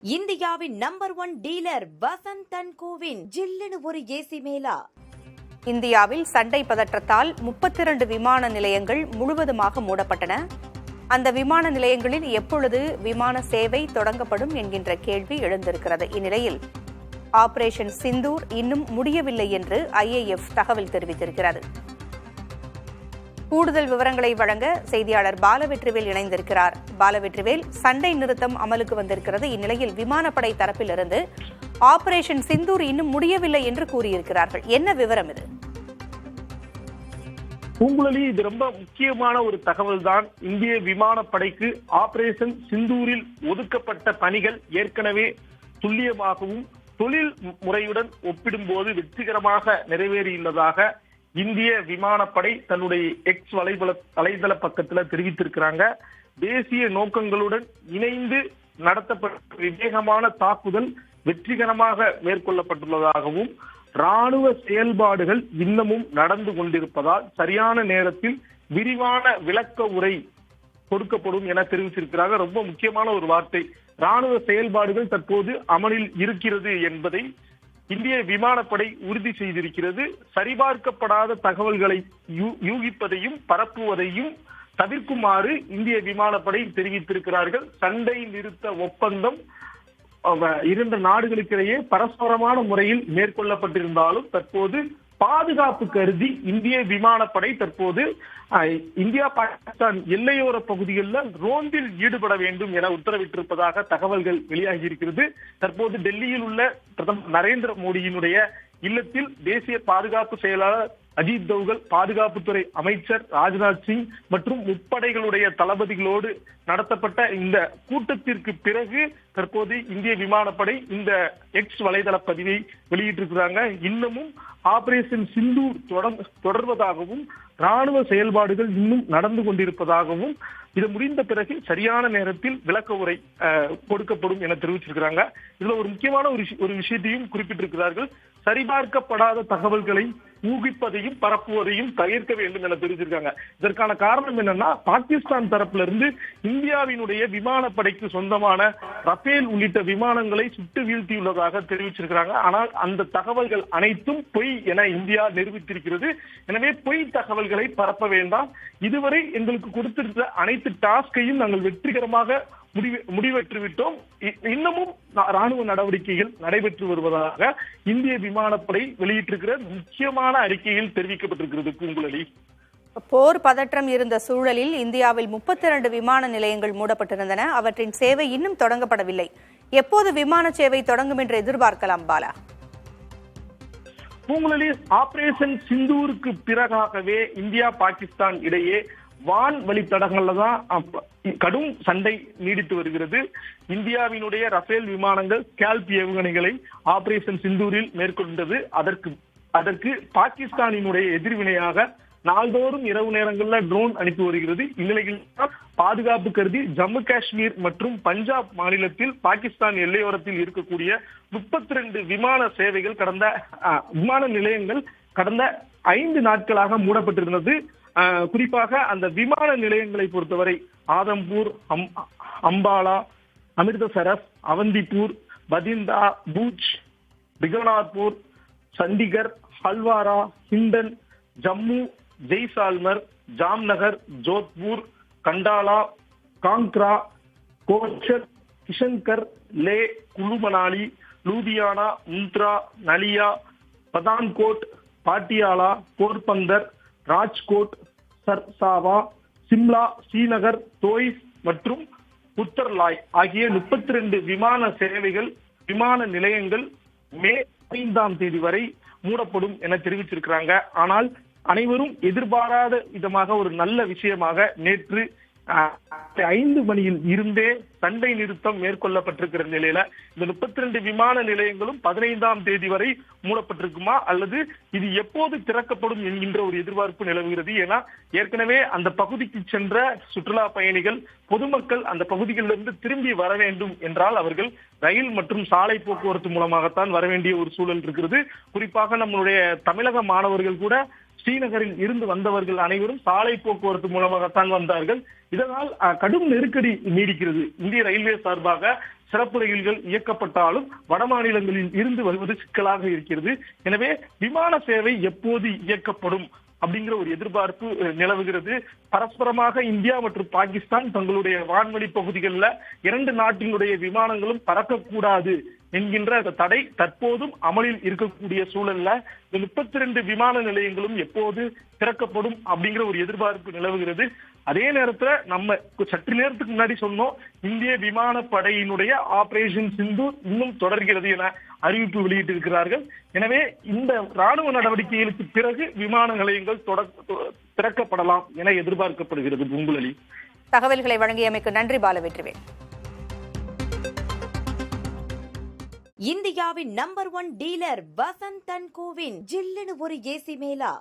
இந்தியாவின் number 1 dealer Vasanth and CoWIN ஜில்லுன்னு ஒரு ஏசி மேலா. இந்தியாவில் சண்டை பதற்றத்தால் 32 விமான நிலையங்கள் முழுவதுமாக மூடப்பட்டன. அந்த விமான நிலையங்களில் எப்பொழுது விமான சேவை தொடங்கப்படும் என்கின்ற கேள்வி எழுந்திருக்கிறது. இந்நிலையில் ஆபரேஷன் சிந்தூர் இன்னும் முடியவில்லை என்று IAF தகவல் தெரிவித்திருக்கிறது. கூடுதல் விவரங்களை வழங்க செய்தியாளர் பாலவெற்றிவேல் இணைந்திருக்கிறார். பாலவெற்றிவேல், சண்டை நிறுத்தம் அமலுக்கு வந்திருக்கிறது. இந்நிலையில் விமானப்படை தரப்பிலிருந்து ஆபரேஷன் சிந்தூர் இன்னும் முடியவில்லை என்று கூறியிருக்கிறார்கள். என்ன விவரம் இது? பூங்குழலி, இது ரொம்ப முக்கியமான ஒரு தகவல் தான். இந்திய விமானப்படைக்கு ஆபரேஷன் சிந்தூரில் ஒதுக்கப்பட்ட பணிகள் ஏற்கனவே துல்லியமாகவும் தொழில் முறையுடன் ஒப்பிடும்போது வெற்றிகரமாக நிறைவேறியுள்ளதாக இந்திய விமானப்படை தன்னுடைய எக்ஸ் வலைதள பக்கத்துல தெரிவித்திருக்கிறாங்க. தேசிய நோக்கங்களுடன் இணைந்து நடத்தப்பட்ட விவேகமான தாக்குதல் வெற்றிகரமாக மேற்கொள்ளப்பட்டுள்ளதாகவும் ராணுவ செயல்பாடுகள் இன்னமும் நடந்து கொண்டிருப்பதால் சரியான நேரத்தில் விரிவான விளக்க உரை கொடுக்கப்படும் என தெரிவித்திருக்கிறாங்க. ரொம்ப முக்கியமான ஒரு வார்த்தை. ராணுவ செயல்பாடுகள் தற்போது அமலில் இருக்கிறது என்பதை இந்திய விமானப்படை உறுதி செய்திருக்கிறது. சரிபார்க்கப்படாத தகவல்களை யூகிப்பதையும் பரப்புவதையும் தவிர்க்குமாறு இந்திய விமானப்படை தெரிவித்திருக்கிறார்கள். சண்டை நிறுத்த ஒப்பந்தம் இரண்டு நாடுகளுக்கிடையே பரஸ்பரமான முறையில் மேற்கொள்ளப்பட்டிருந்தாலும் தற்போது பாதுகாப்பு கருதி இந்திய விமானப்படை தற்போது இந்தியா பாகிஸ்தான் எல்லையோர பகுதிகளில் ரோந்தில் ஈடுபட வேண்டும் என உத்தரவிட்டிருப்பதாக தகவல்கள் வெளியாகி இருக்கிறது. தற்போது டெல்லியில் உள்ள பிரதமர் நரேந்திர மோடியினுடைய இல்லத்தில் தேசிய பாதுகாப்பு செயலாளர் அஜித் தோவல், பாதுகாப்புத்துறை அமைச்சர் ராஜ்நாத் சிங் மற்றும் முப்படைகளுடைய தளபதிகளோடு நடத்தப்பட்ட இந்த கூட்டத்திற்கு பிறகு தற்போது இந்திய விமானப்படை இந்த எக்ஸ் வலைதள பதிவை வெளியிட்டிருக்கிறாங்க. இன்னமும் ஆபரேஷன் சிந்தூர் தொடர்வதாகவும் ராணுவ செயல்பாடுகள் இன்னும் நடந்து கொண்டிருப்பதாகவும் இது முடிந்த பிறகு சரியான நேரத்தில் விளக்க உரை கொடுக்கப்படும் என தெரிவிச்சிருக்கிறாங்க. இதுல ஒரு முக்கியமான ஒரு விஷயத்தையும் குறிப்பிட்டிருக்கிறார்கள். சரிபார்க்கப்படாத தகவல்களை ஊகிப்பதையும் பரப்புவதையும் தவிர்க்க வேண்டும் என தெரிவிச்சிருக்காங்க. இதற்கான காரணம் என்னன்னா, பாகிஸ்தான் தரப்புல இருந்து இந்தியாவினுடைய விமானப்படைக்கு சொந்தமான ரஃபேல் உள்ளிட்ட விமானங்களை சுட்டு வீழ்த்தியுள்ளதாக தெரிவிச்சிருக்கிறாங்க. ஆனால் அந்த தகவல்கள் அனைத்தும் பொய் என இந்தியா நிரூபித்திருக்கிறது. எனவே பொய் தகவல்களை பரப்ப வேண்டாம். இதுவரை எங்களுக்கு கொடுத்திருந்த அனைத்து டாஸ்கையும் நாங்கள் வெற்றிகரமாக முடிவெற்றுவிட்டோம். இன்னமும் ராணுவ நடவடிக்கைகள் நடைபெற்று வருவதாக இந்திய விமானப்படை வெளியிட்டிருக்கிற முக்கியமான அறிக்கையில் தெரிவிக்கப்பட்டிருக்கிறது. பூங்குழலி, போர் பதற்றம் இருந்த சூழலில் இந்தியாவில் 32 விமான நிலையங்கள் மூடப்பட்டிருந்தன. அவற்றின் சேவை இன்னும் தொடங்கப்படவில்லை. எப்போது விமான சேவை தொடங்கும் என்று எதிர்பார்க்கலாம் பாலா? பூங்குழலி, ஆபரேஷன் சிந்தூருக்கு பிறகாகவே இந்தியா பாகிஸ்தான் இடையே வான் வழித்தடங்கள்ல தான் கடும் சண்டை நீடித்து வருகிறது. இந்தியாவினுடைய ரஃபேல் விமானங்கள் ஸ்கேல்ப் ஏவுகணைகளை ஆபரேஷன் சிந்தூரில் மேற்கொண்டது. அதற்கு பாகிஸ்தானினுடைய எதிர்வினையாக நாள்தோறும் இரவு நேரங்களில் ட்ரோன் அனுப்பி வருகிறது. இந்நிலையில் பாதுகாப்பு கருதி ஜம்மு காஷ்மீர் மற்றும் பஞ்சாப் மாநிலத்தில் பாகிஸ்தான் எல்லையோரத்தில் இருக்கக்கூடிய 32 விமான நிலையங்கள் கடந்த 5 நாட்களாக மூடப்பட்டிருந்தது. குறிப்பாக அந்த விமான நிலையங்களை பொறுத்தவரை ஆதம்பூர், அம்பாலா, அமிர்தசரஸ், அவந்திப்பூர், பதிந்தா, பூஜ், பிகனார்பூர், சண்டிகர், ஹல்வாரா, ஹிண்டன், ஜம்மு, ஜெய்சால்மர், ஜாம்நகர், ஜோத்பூர், கண்டாலா, காங்க்ரா, கோச்சர், கிஷன்கர், லே, குலு மணாலி, லூதியானா, முந்த்ரா, நலியா, பதான்கோட், பாட்டியாலா, போர்பந்தர், ராஜ்கோட், சர்சாவா, சிம்லா, ஸ்ரீநகர், தோய்ஸ் மற்றும் உத்தர்லாய் ஆகிய 32 விமான நிலையங்கள் மே 5ஆம் தேதி வரை மூடப்படும் என தெரிவிச்சிருக்கிறாங்க. ஆனால் அனைவரும் எதிர்பாராத விதமாக ஒரு நல்ல விஷயமாக நேற்று 5 மணியில் இருந்தே சண்டை நிறுத்தம் மேற்கொள்ளப்பட்டிருக்கிற நிலையில இந்த 32 விமான நிலையங்களும் 15ஆம் தேதி வரை மூடப்பட்டிருக்குமா அல்லது இது எப்போது திறக்கப்படும் என்கின்ற ஒரு எதிர்பார்ப்பு நிலவுகிறது. ஏன்னா ஏற்கனவே அந்த பகுதிக்கு சென்ற சுற்றுலா பயணிகள், பொதுமக்கள் அந்த பகுதிகளிலிருந்து திரும்பி வர வேண்டும் என்றால் அவர்கள் ரயில் மற்றும் சாலை போக்குவரத்து மூலமாகத்தான் வர வேண்டிய ஒரு சூழல் இருக்கிறது. குறிப்பாக நம்மளுடைய தமிழக மாணவர்கள் கூட ஸ்ரீநகரில் இருந்து வந்தவர்கள் அனைவரும் சாலை போக்குவரத்து மூலமாகத்தான் வந்தார்கள். இதனால் கடும் நெருக்கடி நீடிக்கிறது. இந்திய ரயில்வே சார்பாக சிறப்பு ரயில்கள் இயக்கப்பட்டாலும் வட மாநிலங்களில் இருந்து வருவது சிக்கலாக இருக்கிறது. எனவே விமான சேவை எப்போது இயக்கப்படும் அப்படிங்கிற ஒரு எதிர்பார்ப்பு நிலவுகிறது. பரஸ்பரமாக இந்தியா மற்றும் பாகிஸ்தான் தங்களுடைய வான்வெளி பகுதிகளில் இரண்டு நாட்டினுடைய விமானங்களும் பறக்கக்கூடாது என்கின்ற அந்த தடை தற்போதும் அமலில் இருக்கக்கூடிய சூழல்ல 32 விமான நிலையங்களும் எப்போது திறக்கப்படும் அப்படிங்கிற ஒரு எதிர்பார்ப்பு நிலவுகிறது. அதே நேரத்துல நம்ம சற்று நேரத்துக்கு முன்னாடி சொன்னோம், இந்திய விமானப்படையினுடைய ஆபரேஷன் சிந்தூர் இன்னும் தொடர்கிறது என அறிவிப்பு வெளியிட்டிருக்கிறார்கள். எனவே இந்த ராணுவ நடவடிக்கைகளுக்கு பிறகு விமான நிலையங்கள் திறக்கப்படலாம் என எதிர்பார்க்கப்படுகிறது. பூங்குழலி, தகவல்களை வழங்கியமைக்கு நன்றி பாலவெற்றிவேல். இந்தியாவின் number 1 dealer Vasanth and CoWIN ஜில்லுன்னு ஒரு ஏசி மேலா.